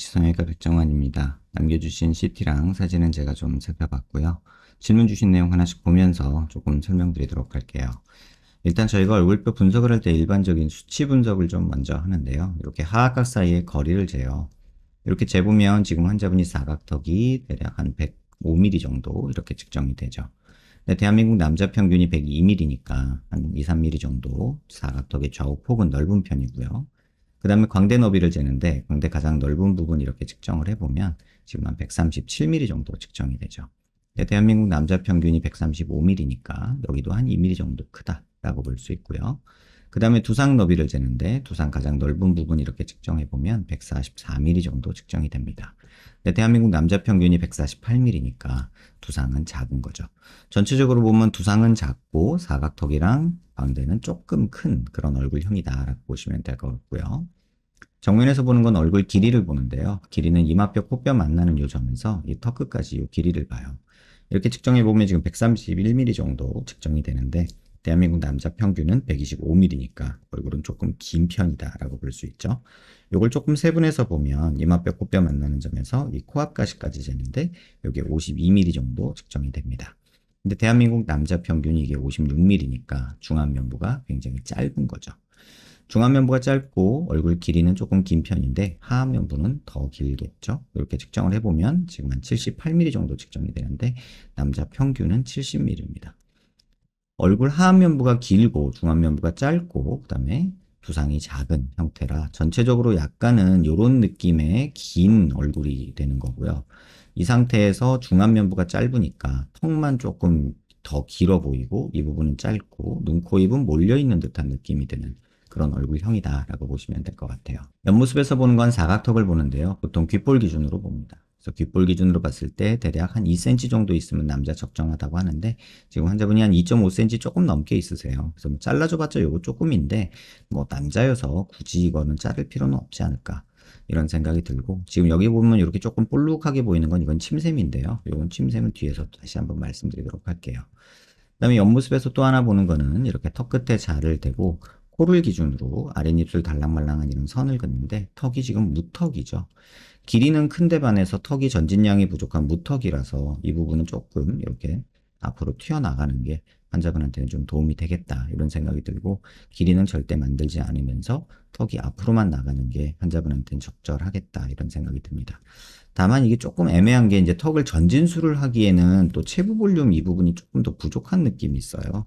H성형외과 백정환입니다. 남겨주신 CT랑 사진은 제가 좀 살펴봤고요. 질문 주신 내용 하나씩 보면서 조금 설명드리도록 할게요. 일단 저희가 얼굴뼈 분석을 할 때 일반적인 수치 분석을 좀 먼저 하는데요. 이렇게 하악각 사이의 거리를 재요. 이렇게 재보면 지금 환자분이 사각턱이 대략 한 105mm 정도 이렇게 측정이 되죠. 근데 대한민국 남자 평균이 102mm니까 한 2, 3mm 정도 사각턱의 좌우폭은 넓은 편이고요. 그 다음에 광대 너비를 재는데 광대 가장 넓은 부분 이렇게 측정을 해보면 지금 한 137mm 정도 측정이 되죠. 대한민국 남자 평균이 135mm니까 여기도 한 2mm 정도 크다라고 볼 수 있고요. 그 다음에 두상 너비를 재는데 두상 가장 넓은 부분 이렇게 측정해보면 144mm 정도 측정이 됩니다. 대한민국 남자 평균이 148mm니까 두상은 작은 거죠. 전체적으로 보면 두상은 작고 사각턱이랑 광대는 조금 큰 그런 얼굴형이다라고 보시면 될 것 같고요. 정면에서 보는 건 얼굴 길이를 보는데요. 길이는 이마뼈, 코뼈 만나는 요 점에서 이 턱 끝까지 이 길이를 봐요. 이렇게 측정해 보면 지금 131mm 정도 측정이 되는데 대한민국 남자 평균은 125mm니까 얼굴은 조금 긴 편이다라고 볼 수 있죠. 이걸 조금 세분해서 보면 이마뼈, 코뼈 만나는 점에서 이 코앞 가시까지 재는데 이게 52mm 정도 측정이 됩니다. 근데 대한민국 남자 평균이 이게 56mm니까 중안면부가 굉장히 짧은 거죠. 중안면부가 짧고 얼굴 길이는 조금 긴 편인데 하안면부는 더 길겠죠. 이렇게 측정을 해보면 지금 한 78mm 정도 측정이 되는데 남자 평균은 70mm입니다. 얼굴 하안면부가 길고 중안면부가 짧고 그 다음에 두상이 작은 형태라 전체적으로 약간은 이런 느낌의 긴 얼굴이 되는 거고요. 이 상태에서 중안면부가 짧으니까 턱만 조금 더 길어 보이고 이 부분은 짧고 눈, 코, 입은 몰려있는 듯한 느낌이 드는 그런 얼굴형이다라고 보시면 될 것 같아요. 옆모습에서 보는 건 사각턱을 보는데요. 보통 귓볼 기준으로 봅니다. 그래서 귓볼 기준으로 봤을 때 대략 한 2cm 정도 있으면 남자 적정하다고 하는데 지금 환자분이 한 2.5cm 조금 넘게 있으세요. 그래서 뭐 잘라줘봤자 요거 조금인데 뭐 남자여서 굳이 이거는 자를 필요는 없지 않을까 이런 생각이 들고 지금 여기 보면 이렇게 조금 볼록하게 보이는 건 이건 침샘인데요. 이건 침샘은 뒤에서 다시 한번 말씀드리도록 할게요. 그 다음에 옆모습에서 또 하나 보는 거는 이렇게 턱 끝에 자를 대고 코를 기준으로 아랫입술 달랑말랑한 이런 선을 긋는데 턱이 지금 무턱이죠. 길이는 큰데 반해서 턱이 전진량이 부족한 무턱이라서 이 부분은 조금 이렇게 앞으로 튀어나가는 게 환자분한테는 좀 도움이 되겠다 이런 생각이 들고 길이는 절대 만들지 않으면서 턱이 앞으로만 나가는 게 환자분한테는 적절하겠다 이런 생각이 듭니다. 다만 이게 조금 애매한 게 이제 턱을 전진술을 하기에는 또 체부 볼륨 이 부분이 조금 더 부족한 느낌이 있어요.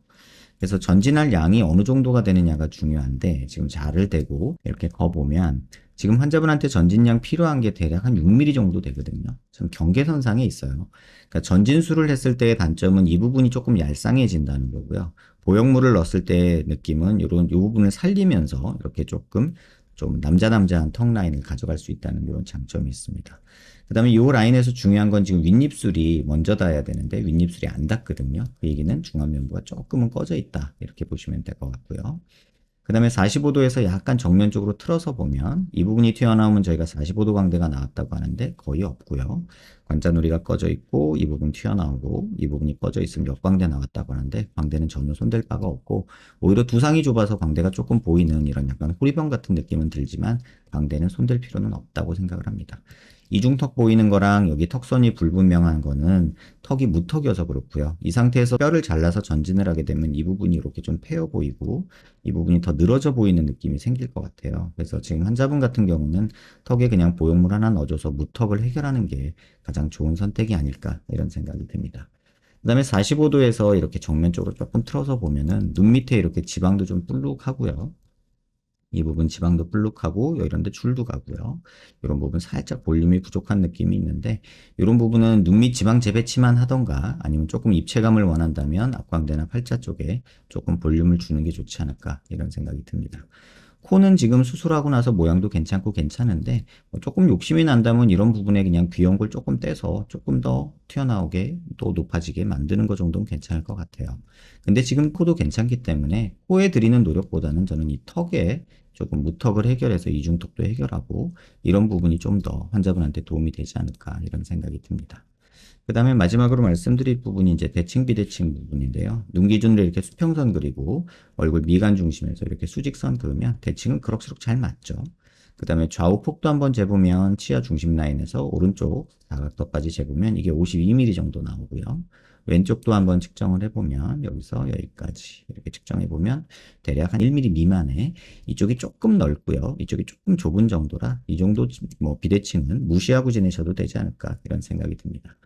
그래서 전진할 양이 어느 정도가 되느냐가 중요한데 지금 자를 대고 이렇게 거보면 지금 환자분한테 전진량 필요한 게 대략 한 6mm 정도 되거든요. 참 경계선상에 있어요. 그러니까 전진술을 했을 때의 단점은 이 부분이 조금 얄쌍해진다는 거고요. 보형물을 넣었을 때의 느낌은 이런 이 부분을 살리면서 이렇게 조금 좀 남자한 턱 라인을 가져갈 수 있다는 이런 장점이 있습니다. 그 다음에 이 라인에서 중요한 건 지금 윗입술이 먼저 닿아야 되는데 윗입술이 안 닿거든요. 그 얘기는 중안면부가 조금은 꺼져 있다 이렇게 보시면 될 것 같고요. 그 다음에 45도에서 약간 정면쪽으로 틀어서 보면 이 부분이 튀어나오면 저희가 45도 광대가 나왔다고 하는데 거의 없고요. 관자놀이가 꺼져 있고 이 부분 튀어나오고 이 부분이 꺼져 있으면 역광대 나왔다고 하는데 광대는 전혀 손댈 바가 없고 오히려 두상이 좁아서 광대가 조금 보이는 이런 약간 호리병 같은 느낌은 들지만 광대는 손댈 필요는 없다고 생각을 합니다. 이중턱 보이는 거랑 여기 턱선이 불분명한 거는 턱이 무턱이어서 그렇고요. 이 상태에서 뼈를 잘라서 전진을 하게 되면 이 부분이 이렇게 좀 패여 보이고 이 부분이 더 늘어져 보이는 느낌이 생길 것 같아요. 그래서 지금 환자분 같은 경우는 턱에 그냥 보형물 하나 넣어줘서 무턱을 해결하는 게 가장 좋은 선택이 아닐까 이런 생각이 듭니다. 그 다음에 45도에서 이렇게 정면쪽으로 조금 틀어서 보면은 눈 밑에 이렇게 지방도 좀 불룩하고요. 이 부분 지방도 불룩하고 이런 데 줄도 가고요. 이런 부분 살짝 볼륨이 부족한 느낌이 있는데 이런 부분은 눈 밑 지방 재배치만 하던가 아니면 조금 입체감을 원한다면 앞광대나 팔자 쪽에 조금 볼륨을 주는 게 좋지 않을까 이런 생각이 듭니다. 코는 지금 수술하고 나서 모양도 괜찮고 괜찮은데 조금 욕심이 난다면 이런 부분에 그냥 귀연골 조금 떼서 조금 더 튀어나오게 또 높아지게 만드는 것 정도는 괜찮을 것 같아요. 근데 지금 코도 괜찮기 때문에 코에 들이는 노력보다는 저는 이 턱에 조금 무턱을 해결해서 이중턱도 해결하고 이런 부분이 좀 더 환자분한테 도움이 되지 않을까 이런 생각이 듭니다. 그 다음에 마지막으로 말씀드릴 부분이 이제 대칭 비대칭 부분인데요. 눈 기준으로 이렇게 수평선 그리고 얼굴 미간 중심에서 이렇게 수직선 그으면 대칭은 그럭저럭 잘 맞죠. 그 다음에 좌우 폭도 한번 재보면 치아 중심 라인에서 오른쪽 사각턱까지 재보면 이게 52mm 정도 나오고요. 왼쪽도 한번 측정을 해보면 여기서 여기까지 이렇게 측정해보면 대략 한 1mm 미만에 이쪽이 조금 넓고요. 이쪽이 조금 좁은 정도라 이 정도 뭐 비대칭은 무시하고 지내셔도 되지 않을까 이런 생각이 듭니다.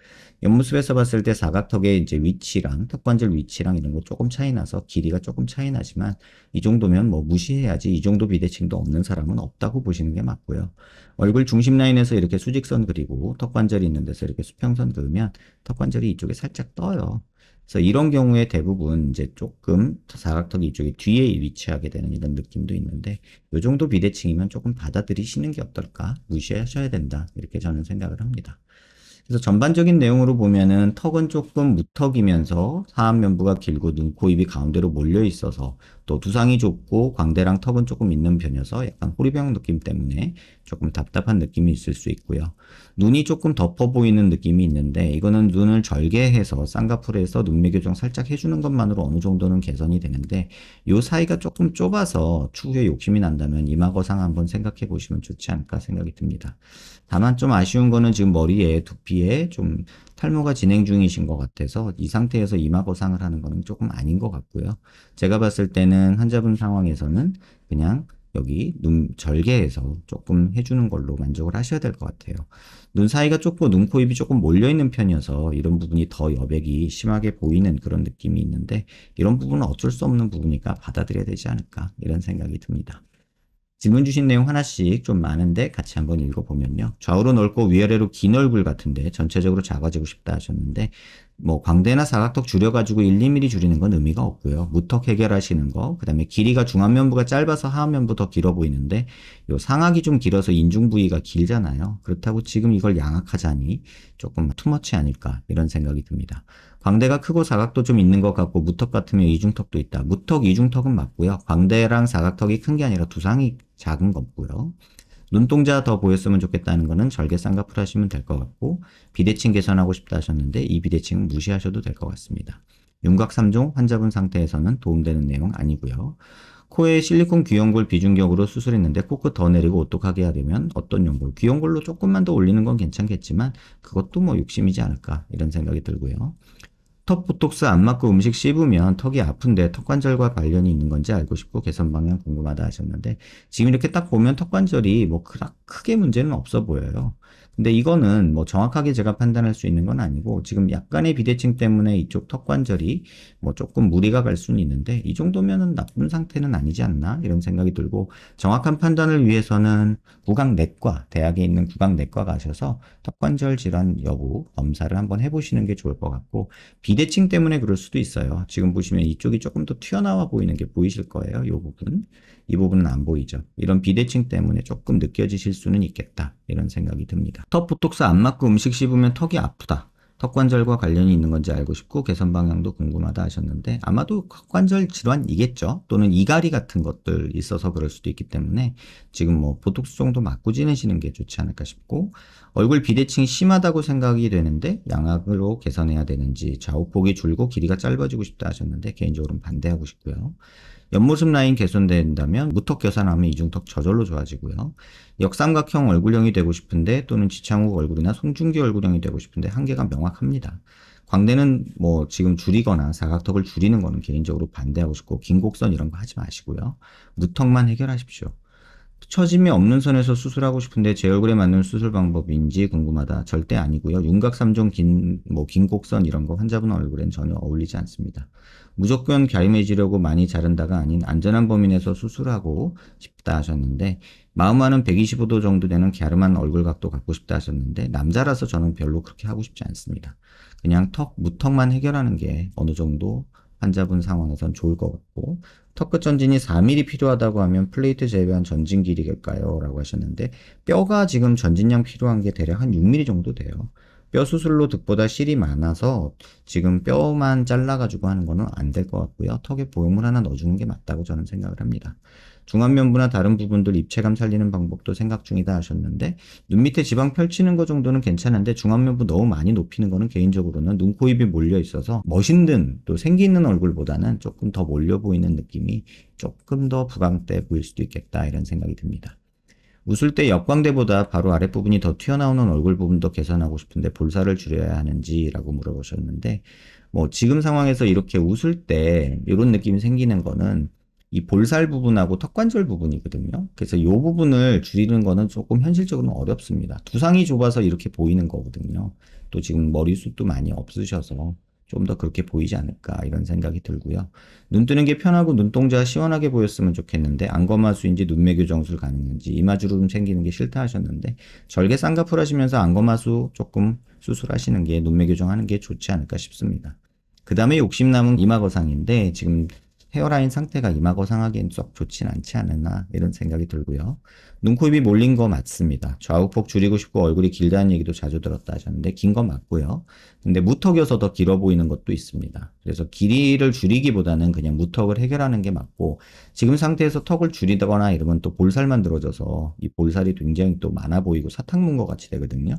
옆모습에서 봤을 때 사각턱의 이제 위치랑 턱관절 위치랑 이런 거 조금 차이 나서 길이가 조금 차이 나지만 이 정도면 뭐 무시해야지 이 정도 비대칭도 없는 사람은 없다고 보시는 게 맞고요. 얼굴 중심 라인에서 이렇게 수직선 그리고 턱관절이 있는 데서 이렇게 수평선 그으면 턱관절이 이쪽에 살짝 떠요. 그래서 이런 경우에 대부분 이제 조금 사각턱이 이쪽에 뒤에 위치하게 되는 이런 느낌도 있는데 이 정도 비대칭이면 조금 받아들이시는 게 어떨까? 무시하셔야 된다. 이렇게 저는 생각을 합니다. 그래서 전반적인 내용으로 보면은 턱은 조금 무턱이면서 하안면부가 길고 눈, 코, 입이 가운데로 몰려 있어서 또 두상이 좁고 광대랑 턱은 조금 있는 편이어서 약간 호리병 느낌 때문에 조금 답답한 느낌이 있을 수 있고요. 눈이 조금 덮어 보이는 느낌이 있는데 이거는 눈을 절개해서 쌍꺼풀에서 눈매 교정 살짝 해주는 것만으로 어느 정도는 개선이 되는데 이 사이가 조금 좁아서 추후에 욕심이 난다면 이마거상 한번 생각해 보시면 좋지 않을까 생각이 듭니다. 다만 좀 아쉬운 거는 지금 머리에 두피에 좀 탈모가 진행 중이신 것 같아서 이 상태에서 이마 거상을 하는 거는 조금 아닌 것 같고요. 제가 봤을 때는 환자분 상황에서는 그냥 여기 눈 절개해서 조금 해주는 걸로 만족을 하셔야 될 것 같아요. 눈 사이가 좁고 눈, 코, 입이 조금 몰려있는 편이어서 이런 부분이 더 여백이 심하게 보이는 그런 느낌이 있는데 이런 부분은 어쩔 수 없는 부분이니까 받아들여야 되지 않을까 이런 생각이 듭니다. 질문 주신 내용 하나씩 좀 많은데 같이 한번 읽어보면요. 좌우로 넓고 위아래로 긴 얼굴 같은데 전체적으로 작아지고 싶다 하셨는데 뭐 광대나 사각턱 줄여가지고 1, 2mm 줄이는 건 의미가 없고요. 무턱 해결하시는 거, 그 다음에 길이가 중안면부가 짧아서 하안면부 더 길어 보이는데 요 상악이 좀 길어서 인중 부위가 길잖아요. 그렇다고 지금 이걸 양악하자니 조금 투머치 아닐까 이런 생각이 듭니다. 광대가 크고 사각도 좀 있는 것 같고 무턱 같으면 이중턱도 있다. 무턱, 이중턱은 맞고요. 광대랑 사각턱이 큰 게 아니라 두상이 작은 거고요. 눈동자 더 보였으면 좋겠다는 거는 절개 쌍꺼풀 하시면 될 것 같고 비대칭 개선하고 싶다 하셨는데 이 비대칭은 무시하셔도 될 것 같습니다. 윤곽 3종 환자분 상태에서는 도움되는 내용 아니고요. 코에 실리콘 귀연골 비중격으로 수술했는데 코끝 더 내리고 오똑하게 하려면 어떤 연골? 귀연골로 조금만 더 올리는 건 괜찮겠지만 그것도 뭐 욕심이지 않을까 이런 생각이 들고요. 턱 보톡스 안 맞고 음식 씹으면 턱이 아픈데 턱관절과 관련이 있는 건지 알고 싶고 개선 방향 궁금하다 하셨는데 지금 이렇게 딱 보면 턱관절이 뭐 크게 문제는 없어 보여요. 근데 이거는 뭐 정확하게 제가 판단할 수 있는 건 아니고 지금 약간의 비대칭 때문에 이쪽 턱관절이 뭐 조금 무리가 갈 수는 있는데 이 정도면은 나쁜 상태는 아니지 않나 이런 생각이 들고 정확한 판단을 위해서는 구강내과 대학에 있는 구강내과 가셔서 턱관절 질환 여부 검사를 한번 해보시는 게 좋을 것 같고 비대칭 때문에 그럴 수도 있어요. 지금 보시면 이쪽이 조금 더 튀어나와 보이는 게 보이실 거예요. 이 부분. 이 부분은 안 보이죠. 이런 비대칭 때문에 조금 느껴지실 수는 있겠다. 이런 생각이 듭니다. 턱 보톡스 안 맞고 음식 씹으면 턱이 아프다. 턱관절과 관련이 있는 건지 알고 싶고 개선 방향도 궁금하다 하셨는데 아마도 턱관절 질환이겠죠. 또는 이갈이 같은 것들 있어서 그럴 수도 있기 때문에 지금 뭐 보톡스 정도 맞고 지내시는 게 좋지 않을까 싶고 얼굴 비대칭이 심하다고 생각이 되는데 양악으로 개선해야 되는지 좌우폭이 줄고 길이가 짧아지고 싶다 하셨는데 개인적으로는 반대하고 싶고요. 옆모습 라인 개선된다면 무턱 개선하면 이중턱 저절로 좋아지고요. 역삼각형 얼굴형이 되고 싶은데 또는 지창욱 얼굴이나 송중기 얼굴형이 되고 싶은데 한계가 명확합니다. 광대는 뭐 지금 줄이거나 사각턱을 줄이는 거는 개인적으로 반대하고 싶고 긴 곡선 이런 거 하지 마시고요. 무턱만 해결하십시오. 처짐이 없는 선에서 수술하고 싶은데 제 얼굴에 맞는 수술 방법인지 궁금하다. 절대 아니고요. 윤곽 3종 긴 곡선 이런 거 환자분 얼굴엔 전혀 어울리지 않습니다. 무조건 갸름해지려고 많이 자른다가 아닌 안전한 범위 내에서 수술하고 싶다 하셨는데 마음만은 125도 정도 되는 갸름한 얼굴 각도 갖고 싶다 하셨는데 남자라서 저는 별로 그렇게 하고 싶지 않습니다. 그냥 무턱만 해결하는 게 어느 정도 환자분 상황에선 좋을 것 같고 턱끝 전진이 4mm 필요하다고 하면 플레이트 제외한 전진 길이일까요? 라고 하셨는데 뼈가 지금 전진량 필요한 게 대략 한 6mm 정도 돼요. 뼈 수술로 득보다 실이 많아서 지금 뼈만 잘라가지고 하는 거는 안 될 것 같고요. 턱에 보형물 하나 넣어주는 게 맞다고 저는 생각을 합니다. 중안면부나 다른 부분들 입체감 살리는 방법도 생각 중이다 하셨는데 눈 밑에 지방 펼치는 거 정도는 괜찮은데 중안면부 너무 많이 높이는 거는 개인적으로는 눈, 코, 입이 몰려 있어서 멋있는 또 생기 있는 얼굴보다는 조금 더 몰려 보이는 느낌이 조금 더 부강돼 보일 수도 있겠다 이런 생각이 듭니다. 웃을 때 역광대보다 바로 아랫부분이 더 튀어나오는 얼굴 부분도 개선하고 싶은데 볼살을 줄여야 하는지라고 물어보셨는데, 뭐 지금 상황에서 이렇게 웃을 때 이런 느낌이 생기는 거는 이 볼살 부분하고 턱관절 부분이거든요. 그래서 이 부분을 줄이는 거는 조금 현실적으로 어렵습니다. 두상이 좁아서 이렇게 보이는 거거든요. 또 지금 머리숱도 많이 없으셔서 좀 더 그렇게 보이지 않을까 이런 생각이 들고요. 눈 뜨는 게 편하고 눈동자가 시원하게 보였으면 좋겠는데 안검하수인지 눈매교 정술 가능한지 이마주름 생기는 게 싫다 하셨는데 절개 쌍꺼풀 하시면서 안검하수 조금 수술하시는 게 눈매 교정하는 게 좋지 않을까 싶습니다. 그 다음에 욕심 남은 이마 거상인데 지금 헤어라인 상태가 이마 거상하기엔 썩 좋진 않지 않나 이런 생각이 들고요. 눈, 코, 입이 몰린 거 맞습니다. 좌우폭 줄이고 싶고 얼굴이 길다는 얘기도 자주 들었다 하셨는데 긴 거 맞고요. 근데 무턱이어서 더 길어 보이는 것도 있습니다. 그래서 길이를 줄이기보다는 그냥 무턱을 해결하는 게 맞고 지금 상태에서 턱을 줄이거나 이러면 또 볼살만 들어져서 이 볼살이 굉장히 또 많아 보이고 사탕 문 것 같이 되거든요.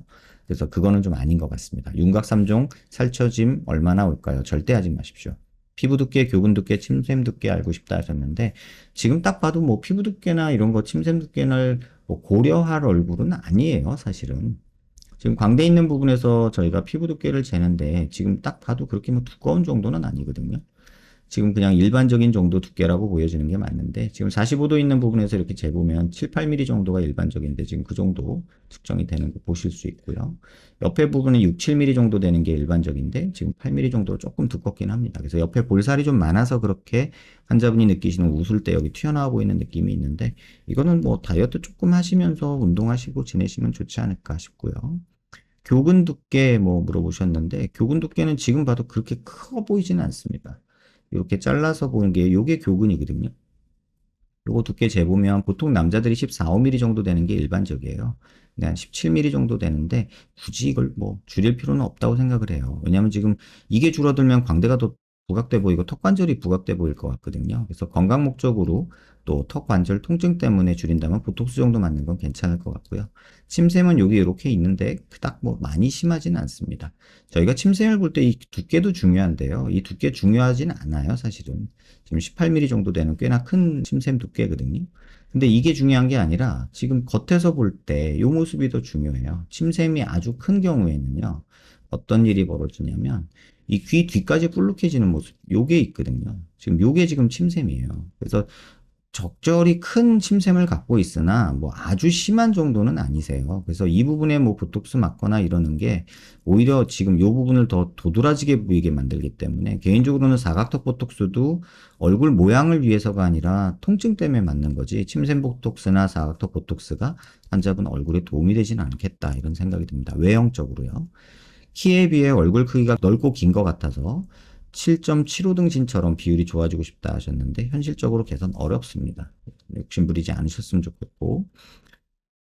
그래서 그거는 좀 아닌 것 같습니다. 윤곽 3종 살처짐 얼마나 올까요? 절대 하지 마십시오. 피부 두께, 교근 두께, 침샘 두께 알고 싶다 하셨는데 지금 딱 봐도 뭐 피부 두께나 이런 거 침샘 두께를 뭐 고려할 얼굴은 아니에요, 사실은. 지금 광대 있는 부분에서 저희가 피부 두께를 재는데 지금 딱 봐도 그렇게 뭐 두꺼운 정도는 아니거든요. 지금 그냥 일반적인 정도 두께라고 보여지는 게 맞는데 지금 45도 있는 부분에서 이렇게 재보면 7, 8mm 정도가 일반적인데 지금 그 정도 측정이 되는 거 보실 수 있고요. 옆에 부분은 6, 7mm 정도 되는 게 일반적인데 지금 8mm 정도로 조금 두껍긴 합니다. 그래서 옆에 볼살이 좀 많아서 그렇게 환자분이 느끼시는 웃을 때 여기 튀어나와 보이는 느낌이 있는데 이거는 뭐 다이어트 조금 하시면서 운동하시고 지내시면 좋지 않을까 싶고요. 교근 두께 뭐 물어보셨는데 교근 두께는 지금 봐도 그렇게 커 보이지는 않습니다. 이렇게 잘라서 보는 게 요게 교근이거든요. 요거 두께 재보면 보통 남자들이 14, 5mm 정도 되는 게 일반적이에요. 근데 한 17mm 정도 되는데 굳이 이걸 뭐 줄일 필요는 없다고 생각을 해요. 왜냐면 지금 이게 줄어들면 광대가 더 부각돼 보이고 턱관절이 부각돼 보일 것 같거든요. 그래서 건강 목적으로 또 턱관절 통증 때문에 줄인다면 보톡스 정도 맞는 건 괜찮을 것 같고요. 침샘은 여기 이렇게 있는데 그닥 뭐 많이 심하지는 않습니다. 저희가 침샘을 볼 때 이 두께도 중요한데요. 이 두께 중요하진 않아요, 사실은. 지금 18mm 정도 되는 꽤나 큰 침샘 두께거든요. 근데 이게 중요한 게 아니라 지금 겉에서 볼 때 이 모습이 더 중요해요. 침샘이 아주 큰 경우에는요. 어떤 일이 벌어지냐면 이 귀 뒤까지 불룩해지는 모습 요게 있거든요. 지금 요게 지금 침샘이에요. 그래서 적절히 큰 침샘을 갖고 있으나 뭐 아주 심한 정도는 아니세요. 그래서 이 부분에 뭐 보톡스 맞거나 이러는 게 오히려 지금 이 부분을 더 도드라지게 보이게 만들기 때문에 개인적으로는 사각턱 보톡스도 얼굴 모양을 위해서가 아니라 통증 때문에 맞는 거지 침샘 보톡스나 사각턱 보톡스가 환자분 얼굴에 도움이 되지는 않겠다 이런 생각이 듭니다. 외형적으로요. 키에 비해 얼굴 크기가 넓고 긴 것 같아서 7.75 등신처럼 비율이 좋아지고 싶다 하셨는데 현실적으로 개선 어렵습니다. 욕심부리지 않으셨으면 좋겠고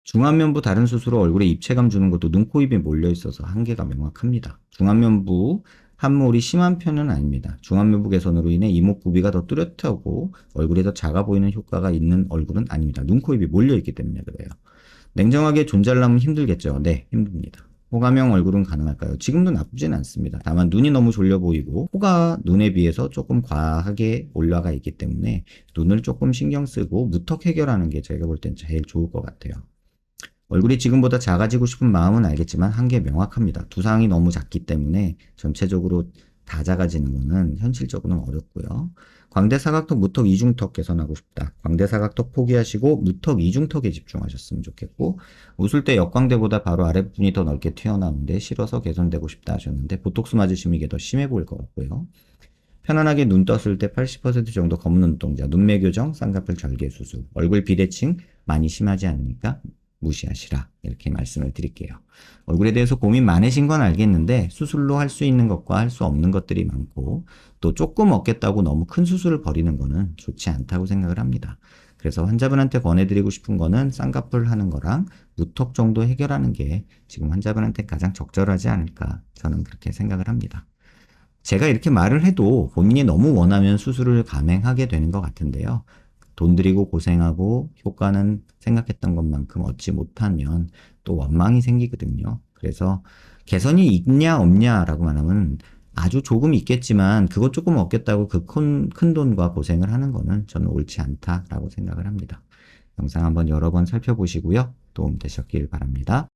중안면부 다른 수술로 얼굴에 입체감 주는 것도 눈, 코, 입에 몰려 있어서 한계가 명확합니다. 중안면부 함몰이 심한 편은 아닙니다. 중안면부 개선으로 인해 이목 구비가 더 뚜렷하고 얼굴이 더 작아 보이는 효과가 있는 얼굴은 아닙니다. 눈, 코, 입이 몰려 있기 때문에 그래요. 냉정하게 존잘남은 힘들겠죠. 네, 힘듭니다. 호감형 얼굴은 가능할까요? 지금도 나쁘진 않습니다. 다만 눈이 너무 졸려 보이고 코가 눈에 비해서 조금 과하게 올라가 있기 때문에 눈을 조금 신경 쓰고 무턱 해결하는 게 제가 볼 땐 제일 좋을 것 같아요. 얼굴이 지금보다 작아지고 싶은 마음은 알겠지만 한계 명확합니다. 두상이 너무 작기 때문에 전체적으로 다 작아지는 것은 현실적으로는 어렵고요. 광대 사각턱, 무턱, 이중턱 개선하고 싶다. 광대 사각턱 포기하시고 무턱, 이중턱에 집중하셨으면 좋겠고 웃을 때 역광대보다 바로 아랫부분이 더 넓게 튀어나오는데 싫어서 개선되고 싶다 하셨는데 보톡스 맞으시면 이게 더 심해 보일 것 같고요. 편안하게 눈 떴을 때 80% 정도 검은 눈동자, 눈매 교정, 쌍꺼풀 절개 수술, 얼굴 비대칭 많이 심하지 않으니까 무시하시라 이렇게 말씀을 드릴게요. 얼굴에 대해서 고민 많으신 건 알겠는데 수술로 할 수 있는 것과 할 수 없는 것들이 많고 또 조금 얻겠다고 너무 큰 수술을 벌이는 거는 좋지 않다고 생각을 합니다. 그래서 환자분한테 권해드리고 싶은 거는 쌍꺼풀 하는 거랑 무턱 정도 해결하는 게 지금 환자분한테 가장 적절하지 않을까 저는 그렇게 생각을 합니다. 제가 이렇게 말을 해도 본인이 너무 원하면 수술을 감행하게 되는 것 같은데요. 돈 들이고 고생하고 효과는 생각했던 것만큼 얻지 못하면 또 원망이 생기거든요. 그래서 개선이 있냐 없냐라고 말하면 아주 조금 있겠지만 그것 조금 얻겠다고 그 큰 돈과 고생을 하는 거는 저는 옳지 않다라고 생각을 합니다. 영상 한번 여러 번 살펴보시고요. 도움 되셨길 바랍니다.